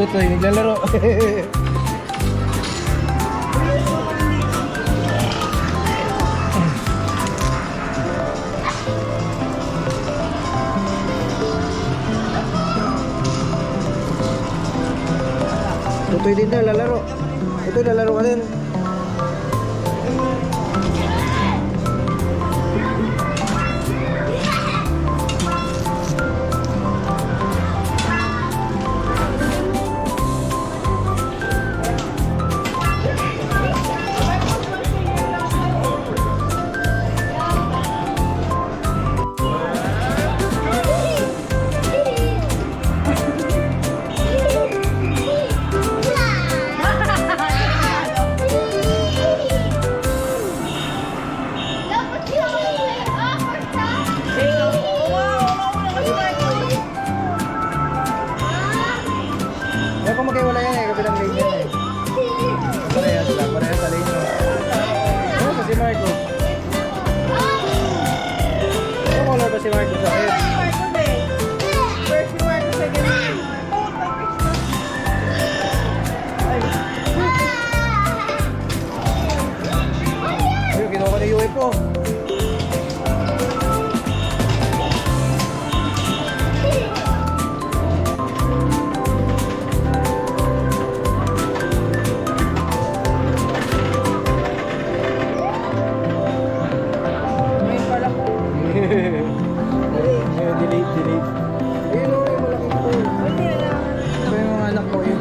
Tutoy, naglalaro. Tutoy din daw, lalaro. Ito, lalaro ka din. Kaya kung magkaiwala yan eh, kabilang lane yan eh. Parehas lang, parehas sa lane yun. Ano ba si Marco? Ano color ba si Marco sa akin? Ayun, kinuha ko na yung UFO. Delete. Ayun o, yung malaking pool. Ito yung mga anak ko yun.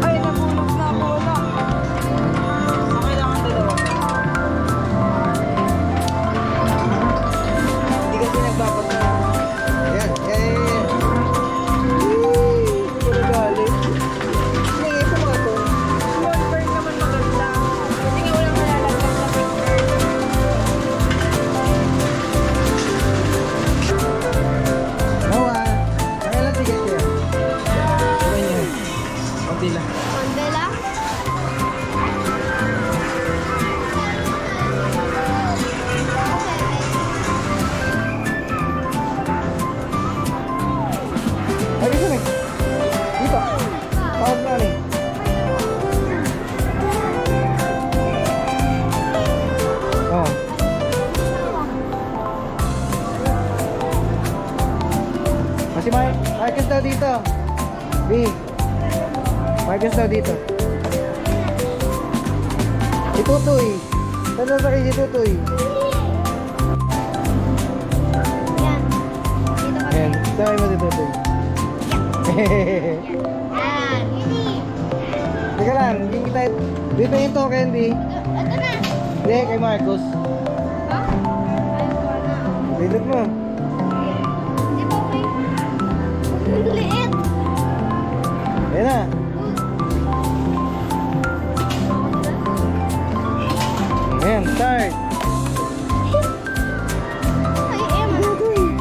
Ay, nabulog na ako. Wala. Kailangan dalawa. Hindi kasi nagbabat na. Yan. Puro galing. Hindi, ito mga to. One bird naman maganda. Hindi nga walang malalagyan na picture. Noah, nakailan ticket niya? Sabay niya. Kunti lang. Mandela? Ay, dito na. Dito. Tawag na rin. Oh. Kasi Marcus daw dito. B. Marcus daw dito. Si Tutoy. Saan na sakay si Tutoy? Yan. Dito kami. Ayan. Sakay mo si Tutoy. Yan. Teka lang. Hindi tayo. Dito yung to, Candy. Ito na. Hindi, kay Marcus. Ha? Ayoko na. Dito mo. Di ba may... Ang liit. Ayan na. Ayan, start. Ay, Emma. Ito ulit.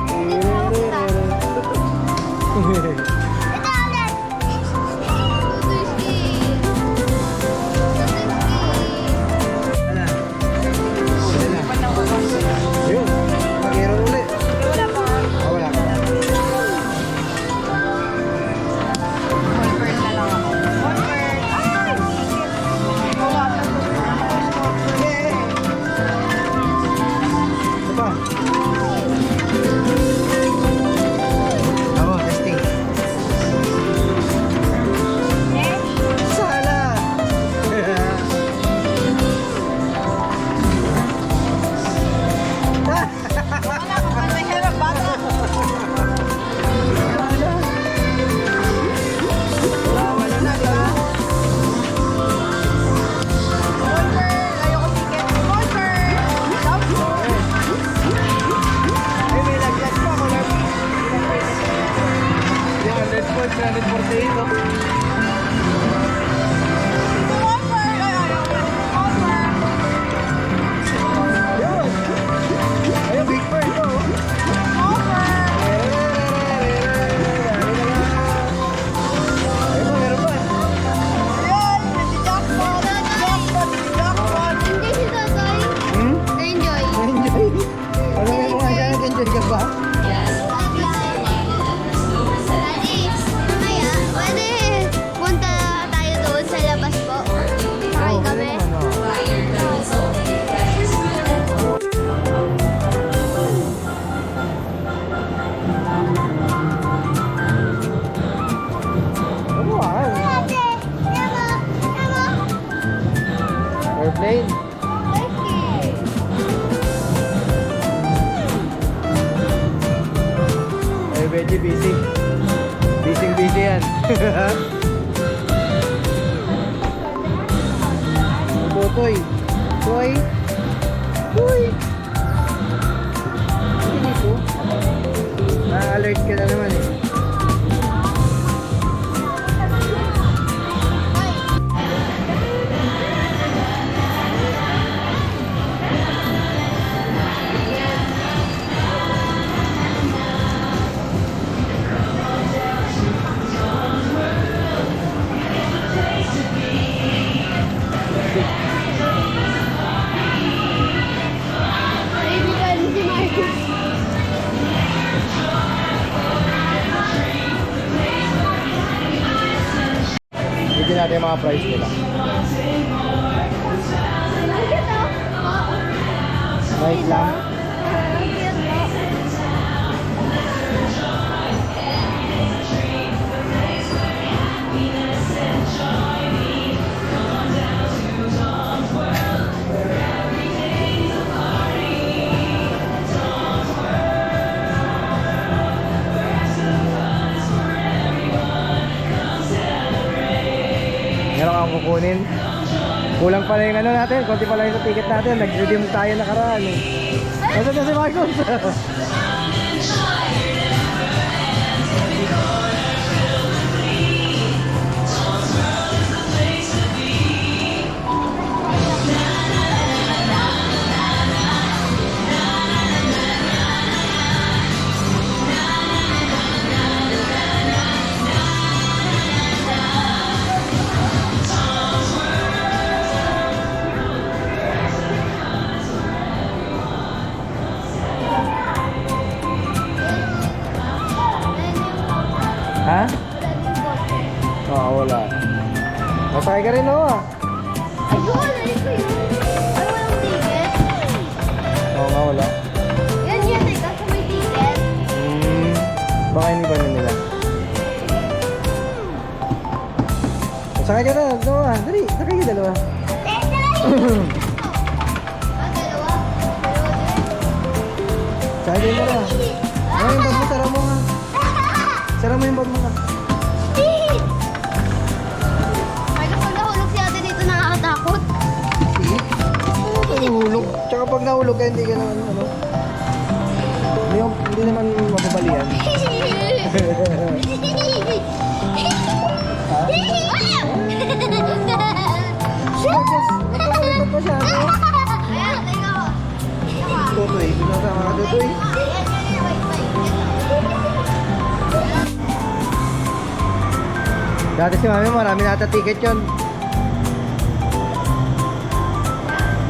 Tutuski. Yun, mag-hero ulit. Busy, busy. Busy yan. Tutoy. Toy. Uy. Hindi po. Na-alert ka na naman eh. Kaibigan si Marcos. Bigyan natin yung mga price nila. Right lang. Meron kang kukunin. Kulang pala yung ano natin, konti pala yung ticket natin. Nag-redeem tayo nakaraan eh. Nasaan na si Marcos? Ha? Oo, wala. Masakay ka rin ako ah. Ayun, nalito ko yun. Ano walang ticket? Oo nga, wala. Yan yan eh, kaso may ticket. Baka hindi ba nila? Masakay ka na, dalawa. Dali, sakay ka dalawa. Ah, dalawa? Sakay ka dalawa. Ay, yung bag mo, sara mo nga. Sara mo yung bag mo nga. Ay, kapag nahulog si ate dito, nakakatakot. Nahulog. Tsaka pag nahulog ka, hindi ka naman ano. Hindi naman mababalian. Marcos, nagkakalipat pa siya. Ano? Ayan, teka ko. Tutoy, pinasama ka tutoy. Dati si mami, marami nata ticket yun.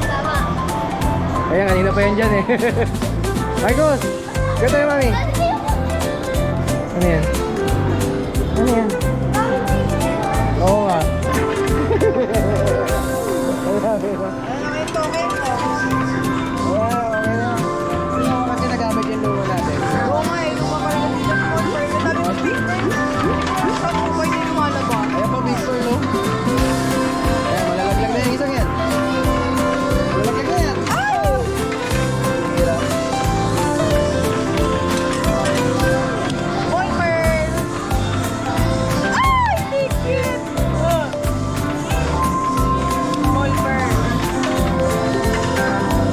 Tama. Kaya kanina pa yan dyan eh. Marcos! Gata yung mami. Ano yan? Ano yan? Oo nga. Ano yung token mo? Wala, okay na. Hindi ako kasi nagamit yung lumo natin. Oo nga eh, nung mapalala dito sa sponsor, sabi ko, saan mo ba yung lumalabas? Ayan pa, Victor, no? Ayan, malalaglag na yung isang yan. Malalaglag na yan. Hirap. Walker! Ay, ticket! Walker!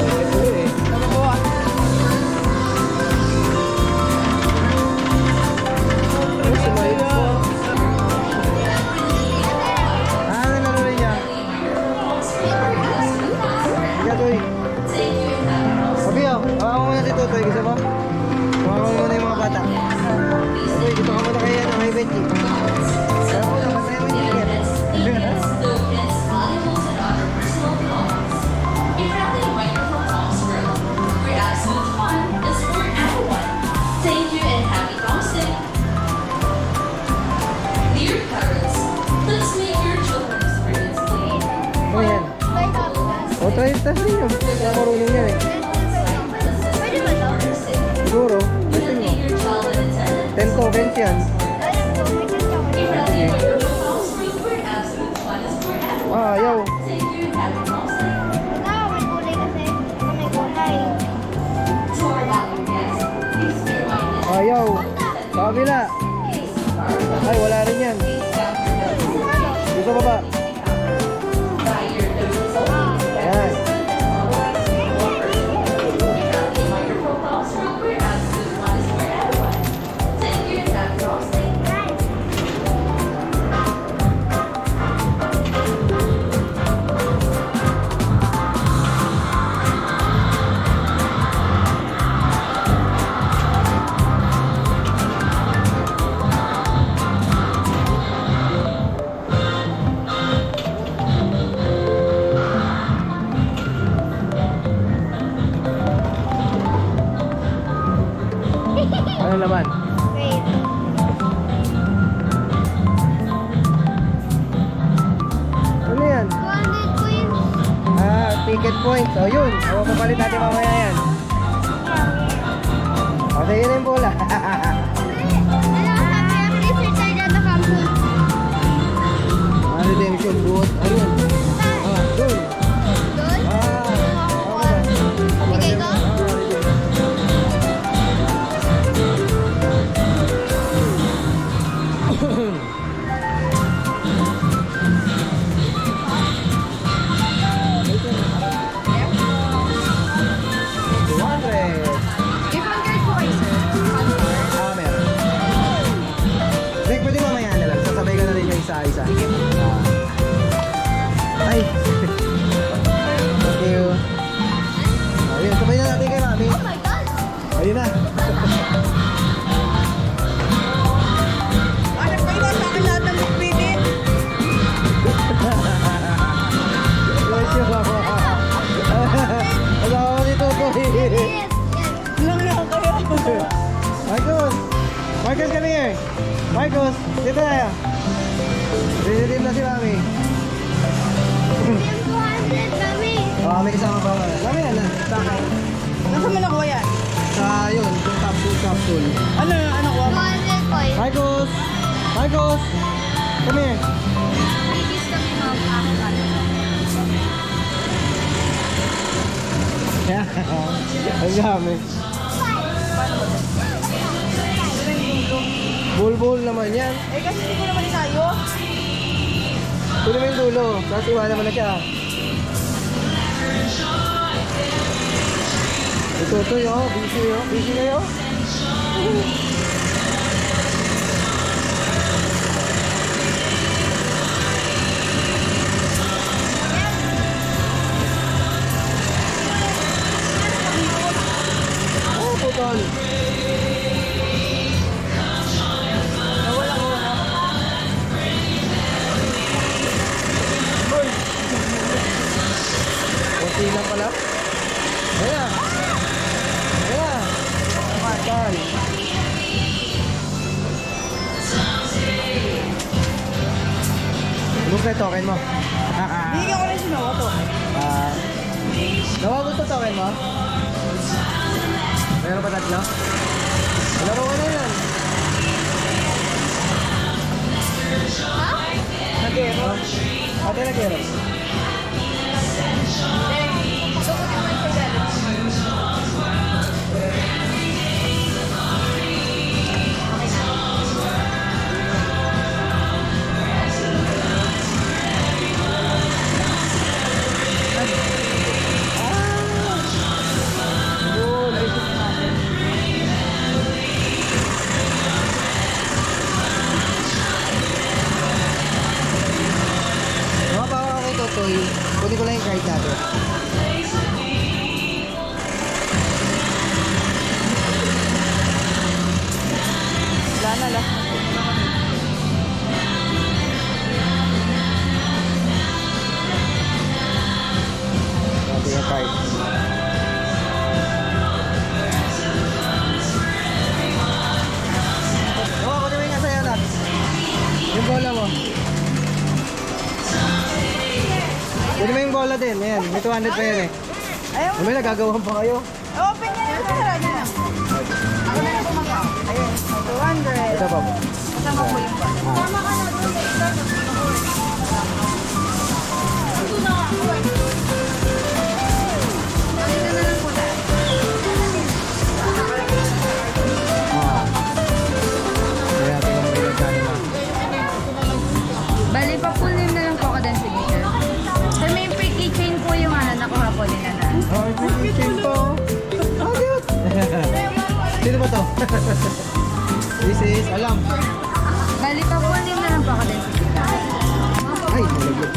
Ito eh. Ano ko ah? Ay, sumalit po. Ah, nalaro rin niya. Sige, Toy. Sabi oh, hawakan mo muna dito, Toy. Gusto mo? Hawakan mo muna yung mga bata. Toy, dito ka muna kay, ano, kay Benji. Kaya mo na, patay mo yung ticket. Thank you and happy Thanksgiving. Dear parents, let's make your children's experience clean. Ano yan? O, try test rin yun. Kaya marunong yan eh. Pwede ba to? Siguro, testing mo. Your child in attendance. 10 tokens yan. Alam ko, may kanta ko. Get ready for your Thanksgiving where absolute fun is forever. Ah, yaw. Thank you and happy Thanksgiving. Ah, may kulay kasi. May kulay. To our valued guests, please be reminded Ah, yaw. that Sa kabila. Ay, wala rin yan. Dito baba. Ayan. Ano naman? Wait. Ano yan? 200 coins. Ah, ticket points. O yun. O, papalit natin mamaya yan. Okay, yun yung bola. Ano sabi? Please return at the campus. Ah, redemption boot. Ayun. Ah, dun. Doon? Ah, Bigay ko? If on card po kayo, sir. Ah, meron. Rick, pwede mamaya na lang. Sasabay ka na rin yung isa-isa. Ay! Thank you. Ayun, sabay na natin kay Mami. Oh my God! Ayun na. Anak kayo na sa akin lahat ng bitbitin. Thank you. Asawa ko dito po. Yes, yes. Lang na kayo. Marcos! Marcos, come here! Marcos, dito tayo. Ready na si Mami. Yung 200 kami. Oh, may kasama pa. Mami, ano? Bakit? Nasaan mo nakuha yan? Sa yun, yung capsule. Ano ko? 200 coins. Marcos! Marcos! Come here. Bibis kami mga Ang dami. Bulbul naman yan. Eh kasi hindi ko naman tayo. Tuloy mo yung dulo. Tapos iwanan mo na siya. Ito yun. Busy yun. Busy kayo. Oh, putol. Kunti lang pala. Ayan. Ayan. Matal. Look na token mo. Bigyan ko rin si Noah to. Nawa gusto token mo? Meron pa tatlo? Laro ko na yan. Nagero. Ate nagkero. Mga baka kay Totoy, kunin ko lang yung card natin. Wala na lang. Ito yung card. Oo, kunin mo yung nasa yan, anak. Yung bola mo. Kunin mo yung bola din. Ayan, may 200 pa yan eh. Ayaw mo. May nagagawan pa kayo. Open niya na. Sarado na. Ako na lang kumakaw. Ayun. 200. Ito pa po. Kasama ko yung ball. Tama ka na doon. Balik ka na lang muna. Ah. ano? This is, alam. Bali pa po din na lang po ako din. Ay, nalagyan.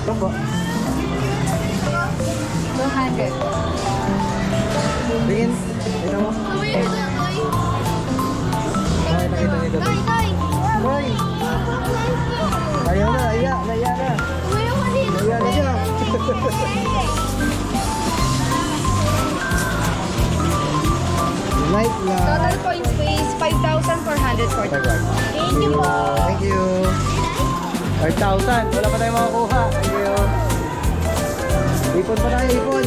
Ito po. 200. Tingin. Ito mo. Ay, nakita nito. Hoy! Ayaw na, naiya na. Naiya na siya. Light na. Total points is 5,440. Thank you po. Thank you. 5,000. Wala pa tayong makakuha. Thank you. Ipon pa tayo, ipon.